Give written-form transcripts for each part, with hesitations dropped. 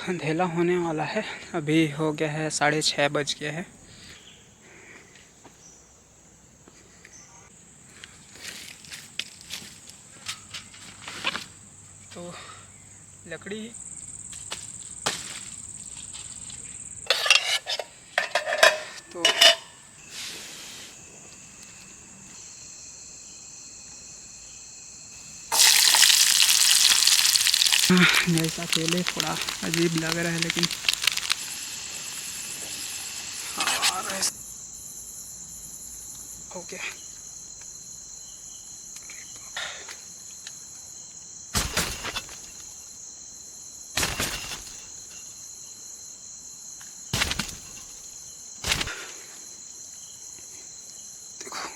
अंधेला होने वाला है। अभी हो गया है 6:30 बज गए हैं। तो लकड़ी तो जैसा अकेले थोड़ा अजीब लग रहा है, लेकिन हवा आ रहा है। ओके, देखो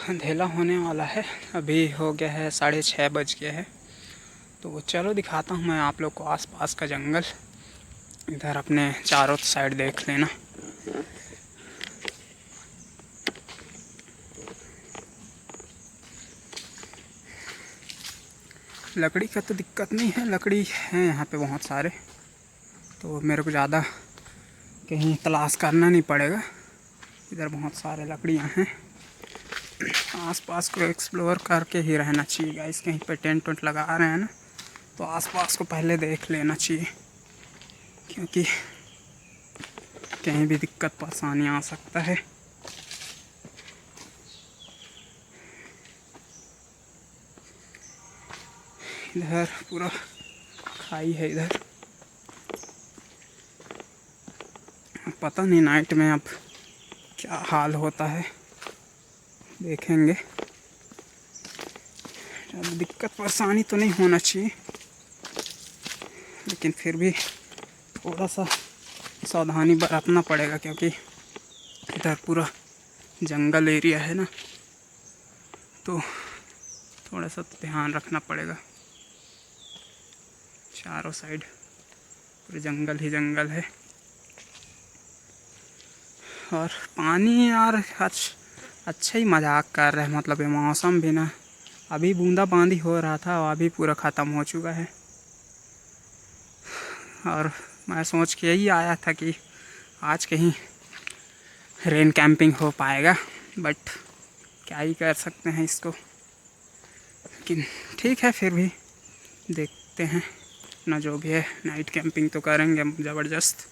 अंधेला होने वाला है। अभी हो गया है 6:30 बज गए हैं। तो चलो दिखाता हूँ मैं आप लोग को आसपास का जंगल। इधर अपने चारों साइड देख लेना। लकड़ी का तो दिक्कत नहीं है, लकड़ी है यहाँ पे बहुत सारे, तो मेरे को ज़्यादा कहीं तलाश करना नहीं पड़ेगा। इधर बहुत सारे लकड़ियाँ हैं। आसपास को एक्सप्लोर करके ही रहना चाहिए गाइस। कहीं पे टेंट वेंट लगा रहे हैं ना, तो आसपास को पहले देख लेना चाहिए, क्योंकि कहीं भी दिक्कत परेशानी आ सकता है। इधर पूरा खाई है इधर। पता नहीं नाइट में अब क्या हाल होता है, देखेंगे। ज़्यादा दिक्कत परेशानी तो नहीं होना चाहिए, लेकिन फिर भी थोड़ा सा सावधानी बरतना पड़ेगा, क्योंकि इधर पूरा जंगल एरिया है ना, तो थोड़ा सा ध्यान रखना पड़ेगा। चारों साइड पूरे जंगल ही जंगल है। और पानी यार अच्छा ही मजाक कर रहे हैं, मतलब ये मौसम भी ना, अभी बूंदाबांदी हो रहा था और अभी पूरा ख़त्म हो चुका है। और मैं सोच के यही आया था कि आज कहीं रेन कैंपिंग हो पाएगा, बट क्या ही कर सकते हैं इसको। लेकिन ठीक है, फिर भी देखते हैं ना, जो भी है नाइट कैंपिंग तो करेंगे हम ज़बरदस्त।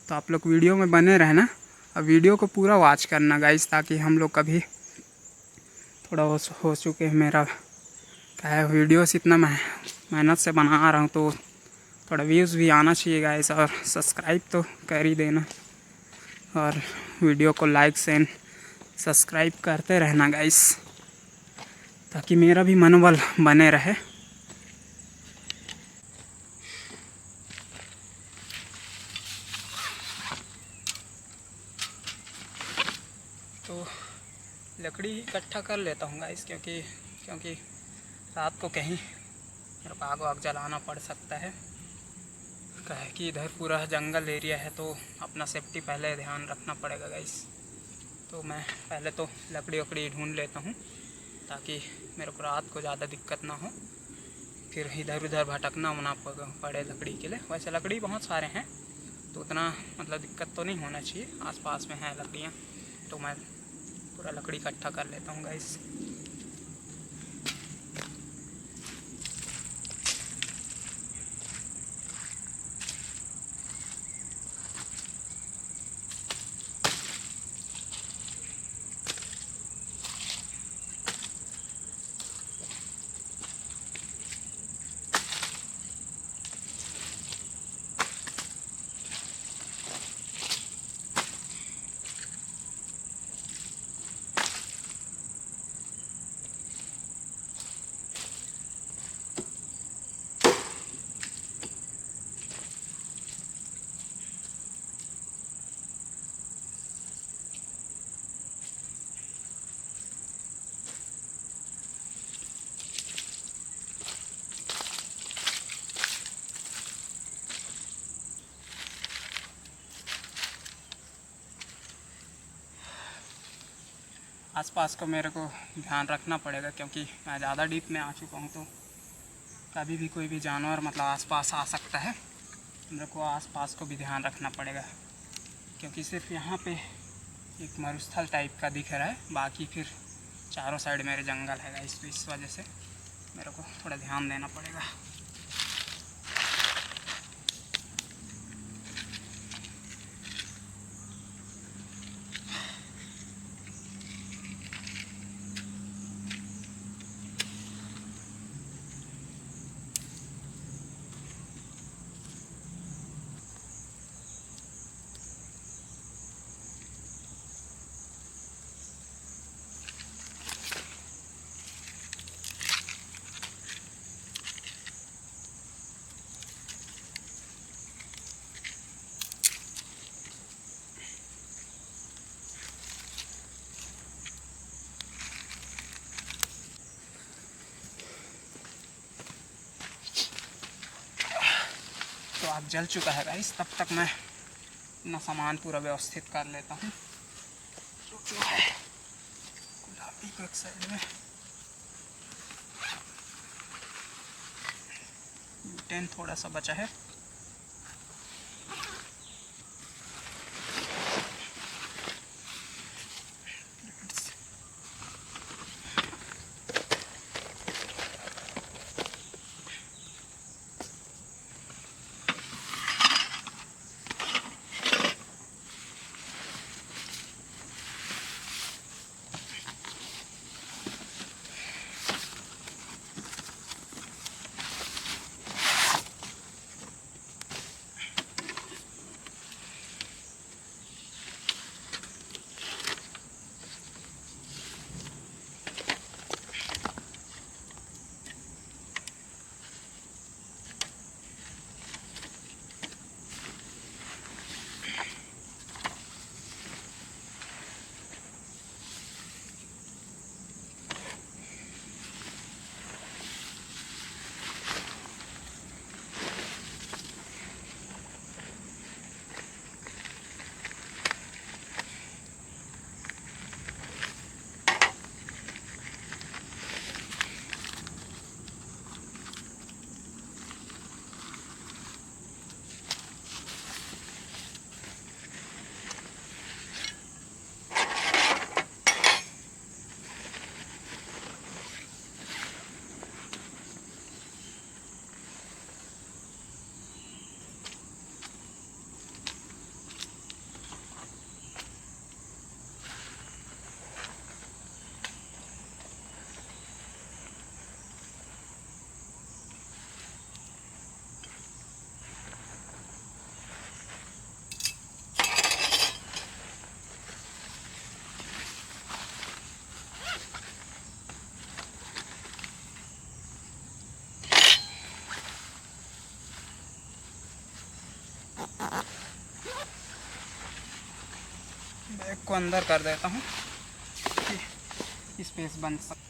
तो आप लोग वीडियो में बने रहना और वीडियो को पूरा वॉच करना गाइस, ताकि हम लोग कभी थोड़ा हो चुके हैं। मेरा क्या है, वीडियोस इतना मेहनत से बना रहा हूँ, तो थोड़ा व्यूज़ भी आना चाहिए गाइस। और सब्सक्राइब तो कर ही देना, और वीडियो को लाइक से सब्सक्राइब करते रहना गाइस, ताकि मेरा भी मनोबल बने रहे। तो लकड़ी इकट्ठा कर लेता हूँ गाइस, क्योंकि रात को कहीं मेरे को आग वाग जलाना पड़ सकता है। क्या है कि इधर पूरा जंगल एरिया है, तो अपना सेफ्टी पहले ध्यान रखना पड़ेगा गाइस। तो मैं पहले तो लकड़ी वकड़ी ढूंढ लेता हूँ, ताकि मेरे को रात को ज़्यादा दिक्कत ना हो, फिर इधर उधर भटकना ना पड़े लकड़ी के लिए। वैसे लकड़ी बहुत सारे हैं, तो उतना मतलब दिक्कत तो नहीं होना चाहिए। आसपास में हैं लकड़ियाँ, तो मैं पूरा लकड़ी इकट्ठा कर लेता हूँ गाइस। आसपास को मेरे को ध्यान रखना पड़ेगा, क्योंकि मैं ज़्यादा डीप में आ चुका हूँ, तो कभी भी कोई भी जानवर मतलब आसपास आ सकता है। मेरे को आसपास को भी ध्यान रखना पड़ेगा, क्योंकि सिर्फ यहाँ पे एक मरुस्थल टाइप का दिख रहा है, बाकी फिर चारों साइड मेरे जंगल है। इस वजह से मेरे को थोड़ा ध्यान देना पड़ेगा। तो आग जल चुका है गाइस, तब तक मैं अपना सामान पूरा व्यवस्थित कर लेता हूँ। जो है गुलाबी को एक साइड में, ब्यूटेन थोड़ा सा बचा है। बैग को अंदर कर देता हूँ कि स्पेस बन सके।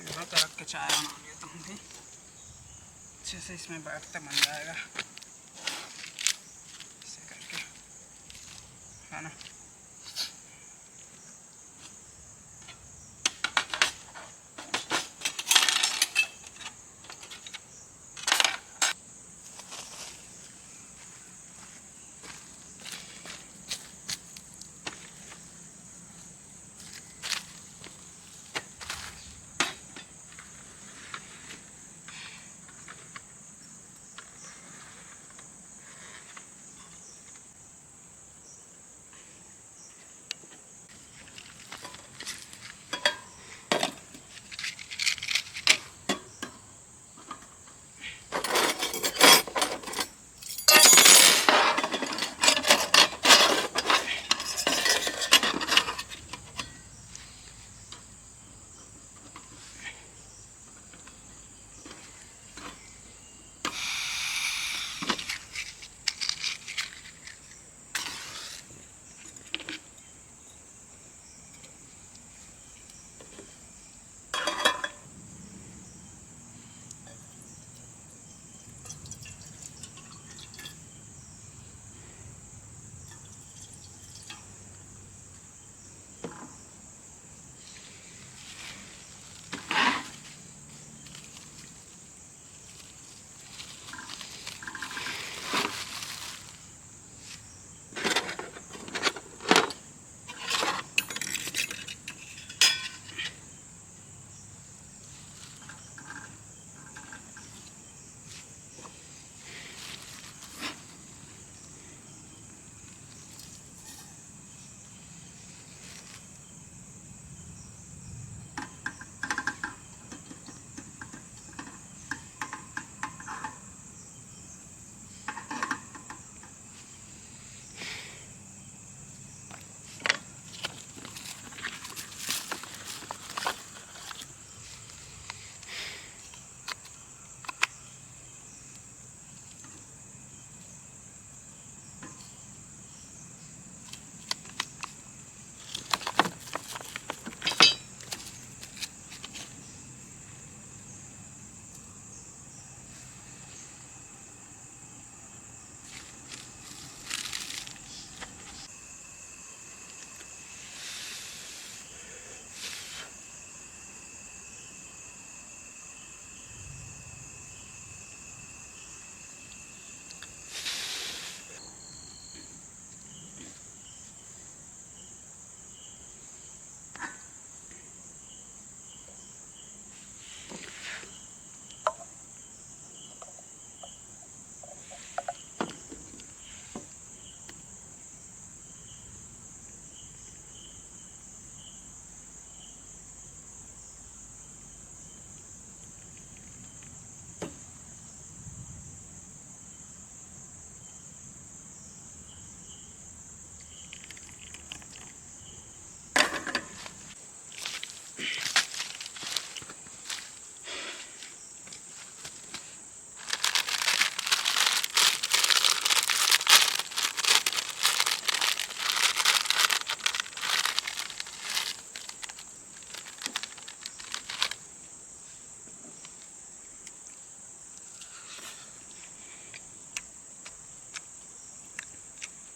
यहाँ पे रख के चाय बना लेता हूँ भी, अच्छे से इसमें बैठते बन जाएगा ऐसे करके, है ना।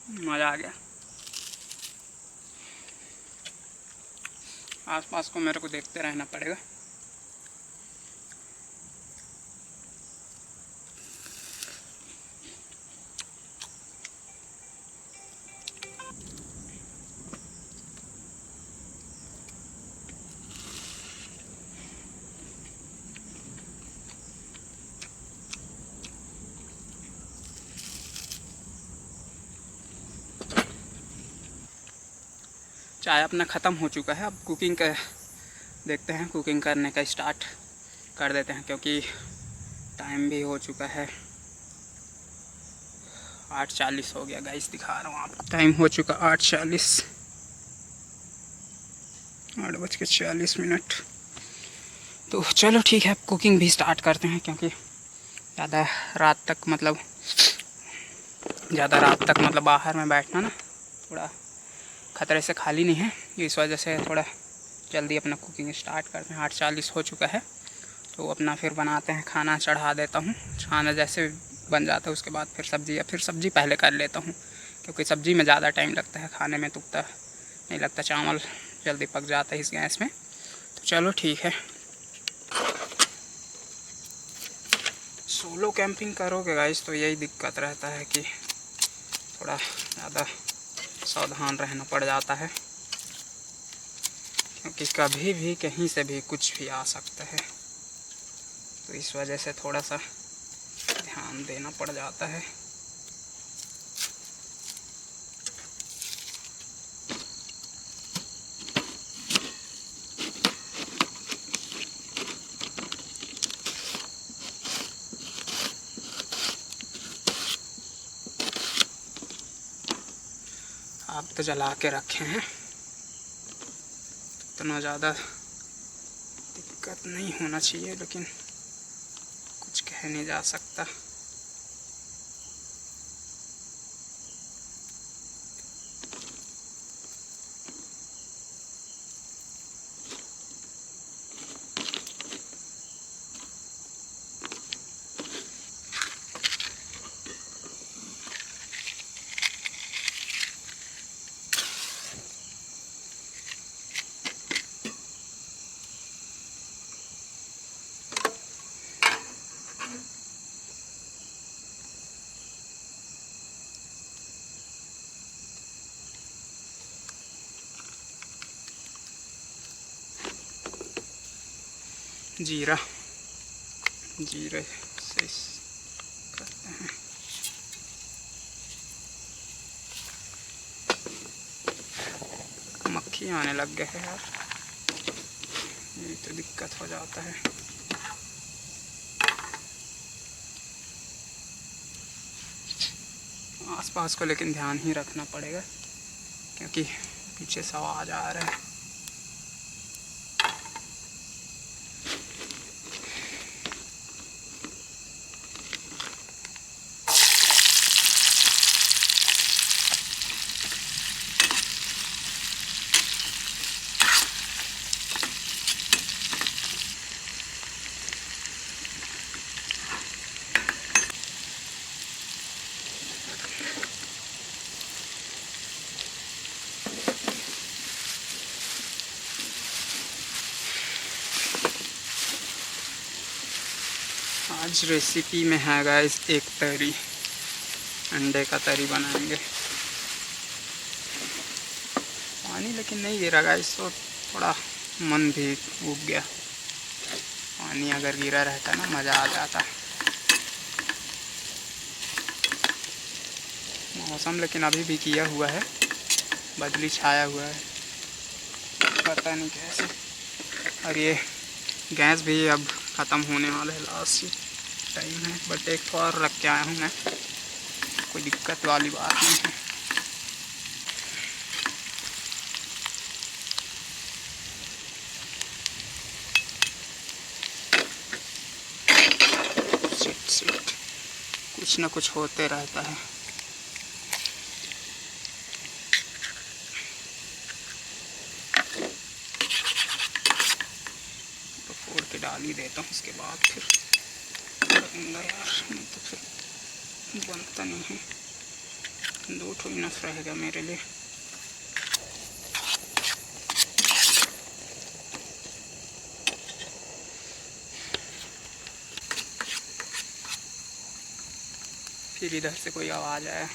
मज़ा आ गया। आसपास को मेरे को देखते रहना पड़ेगा। चाय अपना ख़त्म हो चुका है। अब कुकिंग का देखते हैं, कुकिंग करने का स्टार्ट कर देते हैं, क्योंकि टाइम भी हो चुका है। 8:40 हो गया गाइस, दिखा रहा हूँ आपको। टाइम हो चुका 8:40, 8:40। तो चलो ठीक है, अब कुकिंग भी स्टार्ट करते हैं, क्योंकि ज़्यादा रात तक मतलब बाहर में बैठना ना थोड़ा ख़तरे से खाली नहीं है। इस वजह से थोड़ा जल्दी अपना कुकिंग स्टार्ट करते हैं। 8:40 हो चुका है, तो अपना फिर बनाते हैं। खाना चढ़ा देता हूँ, खाना जैसे बन जाता है उसके बाद फिर सब्ज़ी, या फिर सब्ज़ी पहले कर लेता हूँ, क्योंकि सब्ज़ी में ज़्यादा टाइम लगता है, खाने में तुकता नहीं लगता। चावल जल्दी पक जाता है इस गैस में। तो चलो ठीक है। सोलो कैंपिंग करोगे गाइस तो यही दिक्कत रहता है कि थोड़ा ज़्यादा सावधान रहना पड़ जाता है, क्योंकि कभी भी कहीं से भी कुछ भी आ सकता है। तो इस वजह से थोड़ा सा ध्यान देना पड़ जाता है। आग तो जला के रखे हैं, इतना ज़्यादा दिक्कत नहीं होना चाहिए, लेकिन कुछ कह नहीं जा सकता। जीरे से करते हैं। मक्खी आने लग गए हैं यार, ये तो दिक्कत हो जाता है। आसपास को लेकिन ध्यान ही रखना पड़ेगा, क्योंकि पीछे से आवाज़ आ रहा है। आज रेसिपी में है गाइस एक तरी, अंडे का तरी बनाएंगे। पानी लेकिन नहीं गिरा गाइस, तो थोड़ा मन भी उब गया। पानी अगर गिरा रहता ना मज़ा आ जाता। मौसम लेकिन अभी भी किया हुआ है, बदली छाया हुआ है, पता नहीं कैसे। और ये गैस भी अब ख़त्म होने वाला है, लास्ट टाइम है। बट एक और रख के आया हूँ मैं, कोई दिक्कत वाली बात नहीं है। सिट कुछ ना कुछ होते रहता है। तो फोड़ के डाल ही देता हूँ, उसके बाद फिर करूँगा यार, नहीं तो फिर बनता नहीं है। 2 ठो इनफ रहेगा मेरे लिए। फिर इधर से कोई आवाज़ आया,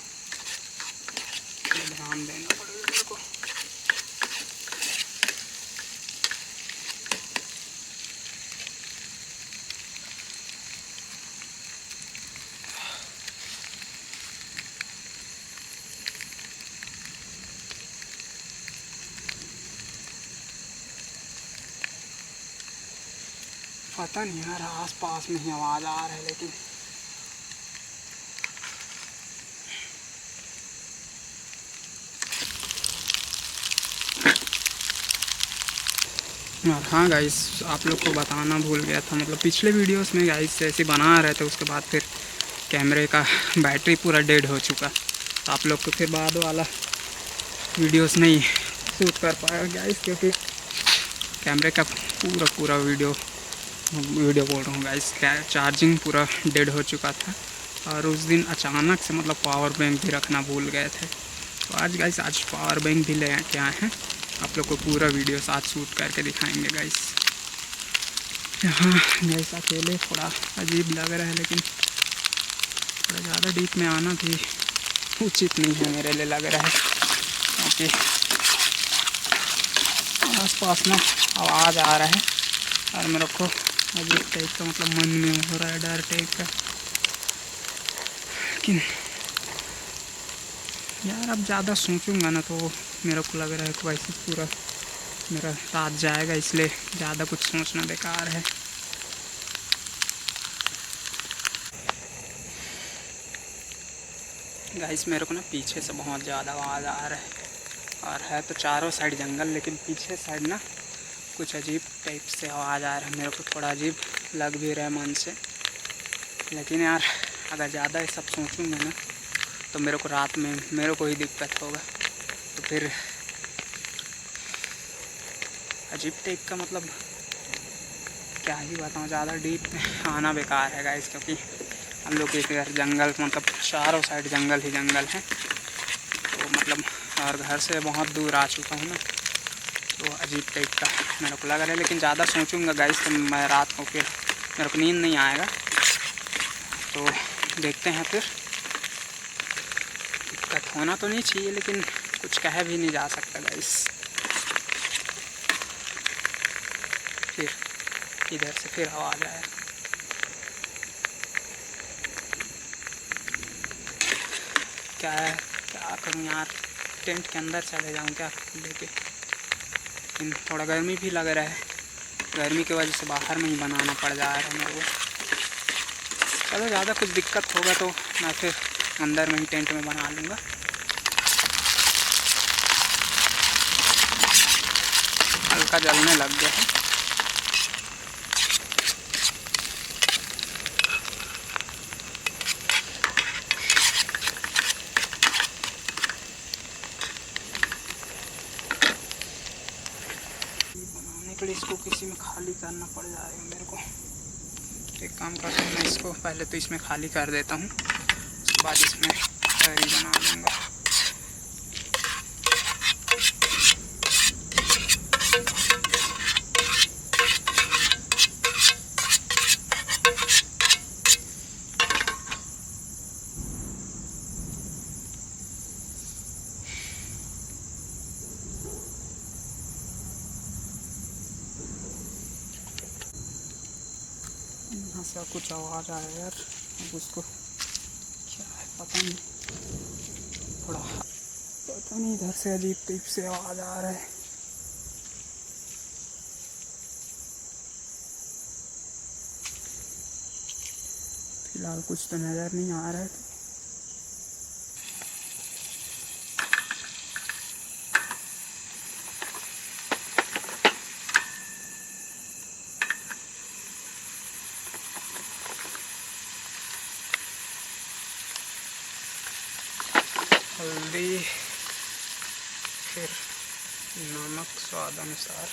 ध्यान देना पड़ेगा मेरे को। पता नहीं यार, आस पास में ही आवाज़ आ रहा है, लेकिन और हाँ गाइस, आप लोग को बताना भूल गया था, मतलब पिछले वीडियोस में गाइस ऐसे बना रहे थे, उसके बाद फिर कैमरे का बैटरी पूरा डेड हो चुका, तो आप लोग को फिर बाद वाला वीडियोस नहीं शूट कर पाया गाइस, क्योंकि कैमरे का पूरा वीडियो बोल रहा हूँ गाइस, चार्जिंग पूरा डेड हो चुका था। और उस दिन अचानक से मतलब पावर बैंक भी रखना भूल गए थे, तो आज पावर बैंक भी ले के आए हैं, आप लोग को पूरा वीडियो साथ शूट करके दिखाएंगे गाइस। यहाँ गाइस अकेले थोड़ा अजीब लग रहा है, लेकिन थोड़ा ज़्यादा डीप में आना भी उचित नहीं है मेरे लिए लग रहा है, क्योंकि आस पास में आवाज़ आ रहा है और मेरे को अजीब टाइप का मतलब मन में हो रहा है, डर टाइप का। लेकिन यार अब ज़्यादा सोचूंगा ना तो मेरे को लग रहा है कि वैसे पूरा मेरा रात जाएगा, इसलिए ज़्यादा कुछ सोचना बेकार है। गाइस मेरे को ना पीछे से बहुत ज़्यादा आवाज़ आ रहा है, और है तो चारों साइड जंगल, लेकिन पीछे साइड ना कुछ अजीब टाइप से आवाज़ आ रहा है, मेरे को थोड़ा अजीब लग भी रहा है मन से। लेकिन यार अगर ज़्यादा ये सब सोचूंगा ना तो मेरे को रात में मेरे को ही दिक्कत होगा, तो फिर अजीब टाइप का मतलब क्या ही बताऊँ, ज़्यादा डीप आना बेकार है गाइस, क्योंकि हम लोग एक घर जंगल मतलब चारों साइड जंगल ही जंगल है, तो मतलब और घर से बहुत दूर आ चुका हूँ ना, तो अजीब टाइप का मेरे को लग रहा है। लेकिन ज़्यादा सोचूंगा गाइस तो मैं रात को फिर मेरे को नींद नहीं आएगा, तो देखते हैं फिर। दिक्कत होना तो नहीं चाहिए, लेकिन कुछ कह भी नहीं जा सकता गाइस। फिर इधर से फिर आवाज़ आया, क्या करूँ यार, टेंट के अंदर चले जाऊँ क्या लेके, लेकिन थोड़ा गर्मी भी लग रहा है, गर्मी की वजह से बाहर में ही बनाना पड़ जा रहा है मेरे को। चलो ज़्यादा कुछ दिक्कत होगा तो मैं फिर अंदर में ही टेंट में बना लूँगा। हल्का जलने लग गया है। बनाने के लिए इसको किसी में खाली करना पड़ जाएगा मेरे को। एक काम करता हूँ, मैं इसको पहले तो इसमें खाली कर देता हूँ, उसके बाद इसमें तरी बना लूँगा। यहाँ से कुछ आवाज़ आया यार, अब उसको क्या है पता नहीं, थोड़ा पता नहीं इधर से अजीब टाइप से आवाज़ आ रहा है। फिलहाल कुछ तो नज़र नहीं आ रहा है। हल्दी, फिर नमक स्वाद अनुसार,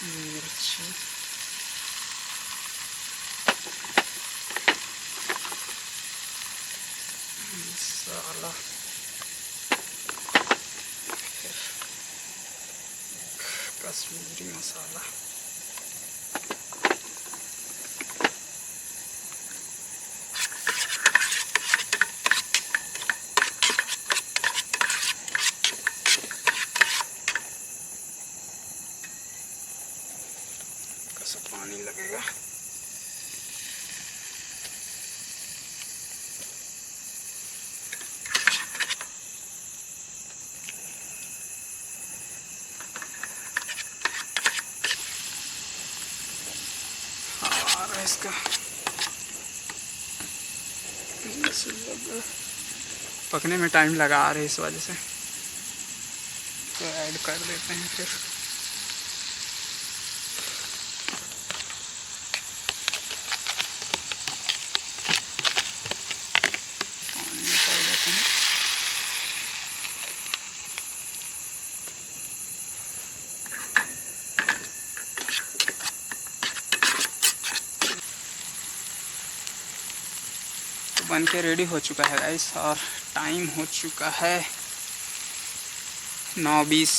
मिर्ची, कश्मीरी मसाला। कैसा पानी लगेगा। इसका पकने में टाइम लगा आ रहा है, इस वजह से तो ऐड कर देते हैं फिर। पानी में कर देते हैं। बन के रेडी हो चुका है गाइस, और टाइम हो चुका है 9:20।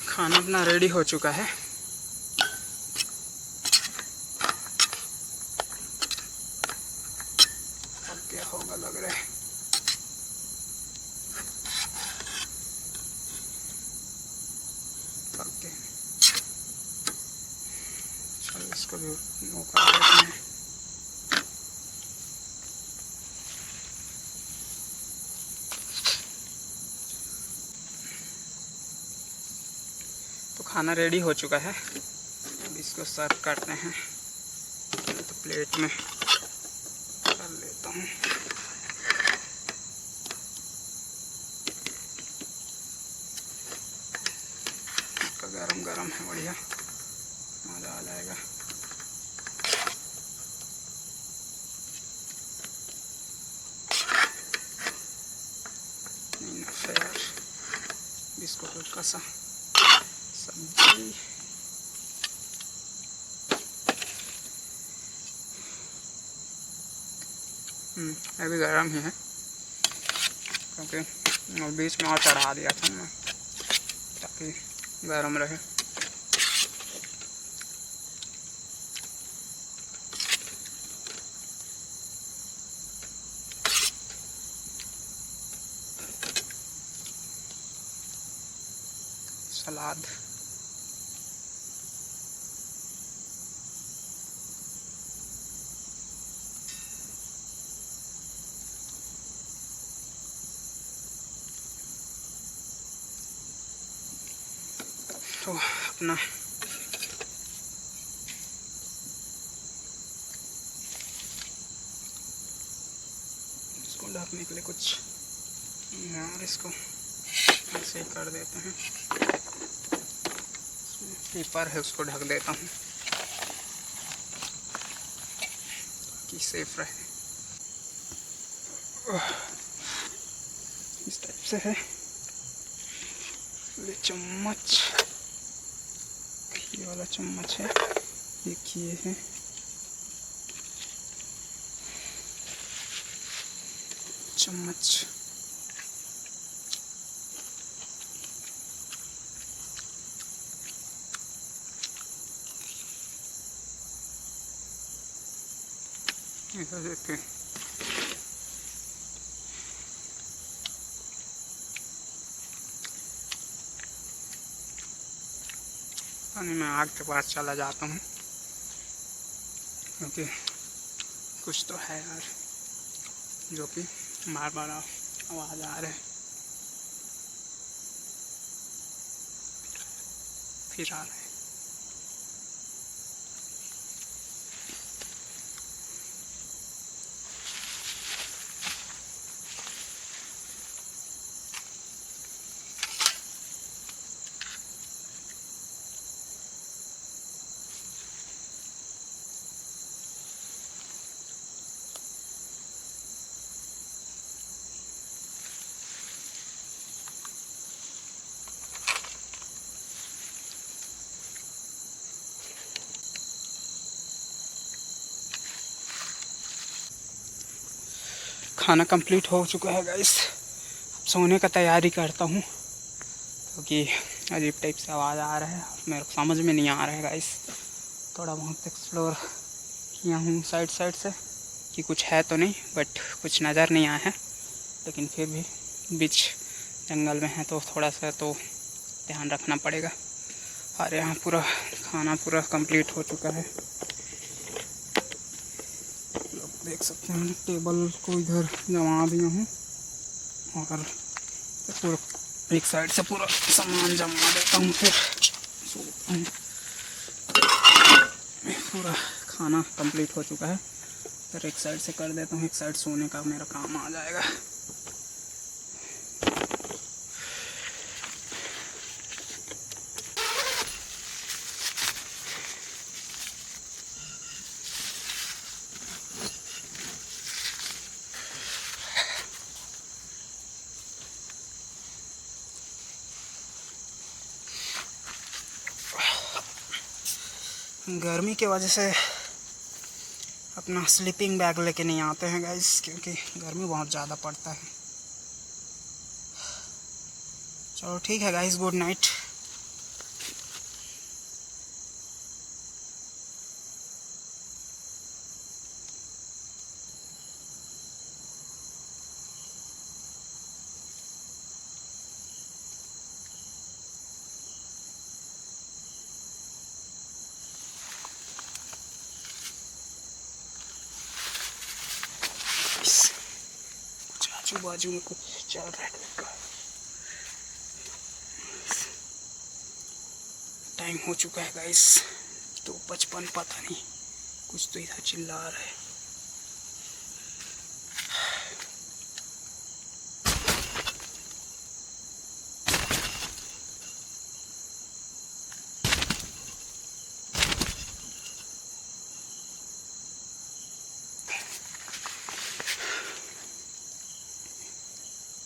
खाना अपना रेडी हो चुका है। अब क्या होगा लग रहा है। ओके, चलो इसको भी मौका देते हैं। तो खाना रेडी हो चुका है, अब इसको सर्व करते हैं। तो प्लेट में कर लेता हूँ। इसका गरम गरम है, बढ़िया मज़ा आ जाएगा। फिर बिस्कुट का सा सब्जी, अभी गरम ही है, क्योंकि बीच में और चढ़ा दिया था मैं ताकि गरम रहे। सलाद, तो अपना इसको ढकने के लिए कुछ और इसको ऐसे ही कर देते हैं। पेपर है उसको ढक देता हूँ ताकि सेफ रहे। इस टाइप से है। ये चम्मच, ये वाला चम्मच है, एक ये है, चम्मच इधर देखते पानी में आग के पास चला जाता हूँ, क्योंकि कुछ तो है यार जो कि बार बार आवाज़ आ रहे, फिर आ रहे। खाना कंप्लीट हो चुका है गाइस, सोने का तैयारी करता हूँ। क्योंकि अजीब टाइप से आवाज़ आ रहा है, मेरे को समझ में नहीं आ रहा है गाइस। थोड़ा बहुत एक्सप्लोर किया हूँ साइड से कि कुछ है तो नहीं, बट कुछ नज़र नहीं आया है, लेकिन फिर भी बीच जंगल में है तो थोड़ा सा तो ध्यान रखना पड़ेगा। और यहाँ पूरा खाना पूरा कंप्लीट हो चुका है, लोग देख सकते हैं। टेबल को इधर जमा दिया हूँ और पूरा एक साइड से पूरा सामान जमा देता हूँ, फिर सोता हूँ। पूरा खाना कंप्लीट हो चुका है, फिर एक साइड से कर देता हूँ, एक साइड सोने का मेरा काम आ जाएगा। गर्मी की वजह से अपना स्लीपिंग बैग लेके नहीं आते हैं गाइस, क्योंकि गर्मी बहुत ज़्यादा पड़ता है। चलो ठीक है गाइस, गुड नाइट। कुछ आजू बाजू में कुछ चल रहा है। टाइम हो चुका है गाइस 2:55, पता नहीं कुछ तो इधर चिल्ला रहा है।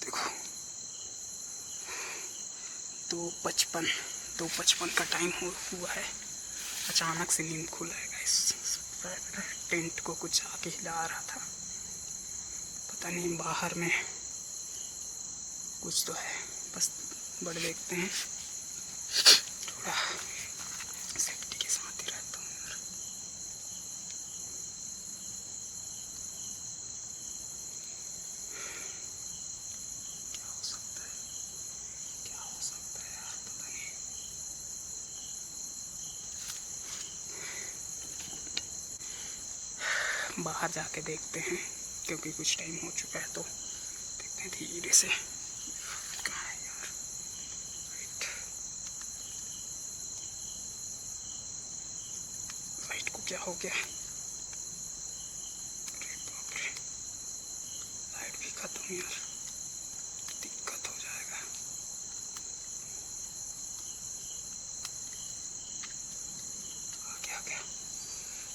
देखो 2:55 का टाइम हुआ है। अचानक से नींद खुला है गाइस। टेंट को कुछ आके हिला रहा था, पता नहीं बाहर में कुछ तो है, बस बढ़ देखते हैं। थोड़ा सेफ्टी के साथ ही रहता हूँ यार। क्या हो सकता है, क्या हो सकता है यार, पता नहीं। बाहर जाके देखते हैं, क्योंकि कुछ टाइम हो चुका है, तो देखते हैं धीरे से। कहाँ है यार, लाइट को क्या हो गया? अरे बाप रे, लाइट भी खत्म यार, दिक्कत हो जाएगा। आ गया,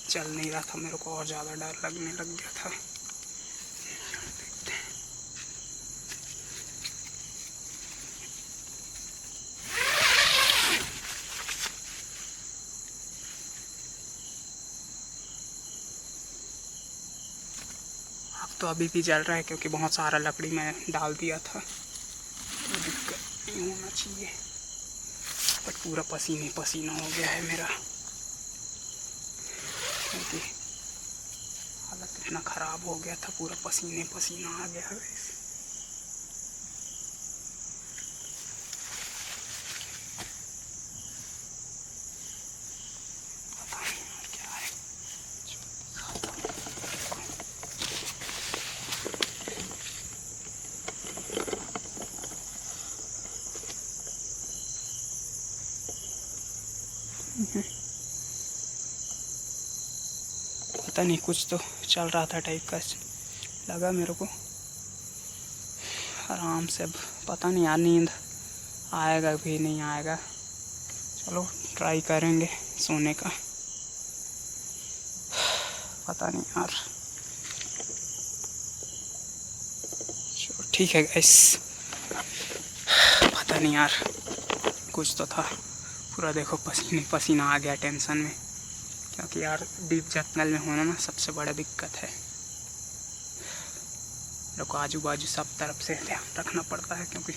चल नहीं रहा था, मेरे को और ज़्यादा डर लगने लग गया था। देखते हैं। अब तो अभी भी जल रहा है, क्योंकि बहुत सारा लकड़ी मैं डाल दिया था, तो दिक्कत नहीं होना चाहिए। बट पूरा पसीने पसीना हो गया है मेरा, क्योंकि हालत इतना ख़राब हो गया था, पूरा पसीने पसीना आ गया है। पता नहीं यार क्या है। पता नहीं कुछ तो चल रहा था टाइप का लगा मेरे को। आराम से, अब पता नहीं यार नींद आएगा भी नहीं आएगा। चलो ट्राई करेंगे सोने का, पता नहीं यार। चलो ठीक है गाइस, पता नहीं यार कुछ तो था। पूरा देखो पसीने पसीना आ गया टेंशन में, क्योंकि यार डीप जंगल में होना ना सबसे बड़ा दिक्कत है। मेरे को आजू बाजू सब तरफ से ध्यान रखना पड़ता है, क्योंकि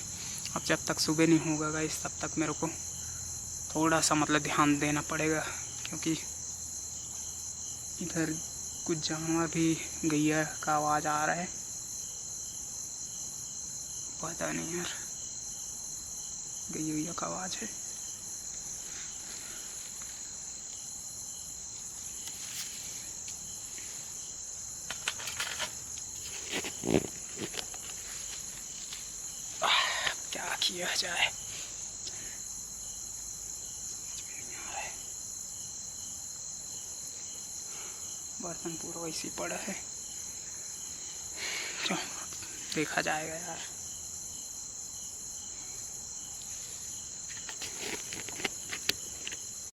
अब जब तक सुबह नहीं होगा गाइस तब तक मेरे को थोड़ा सा मतलब ध्यान देना पड़ेगा, क्योंकि इधर कुछ जानवर भी, गैया का आवाज़ आ रहा है, पता नहीं यार गैया का आवाज़ है। क्या किया जाए, बर्तन पूरा वैसे ही पड़ा है, क्यों देखा जाएगा यार।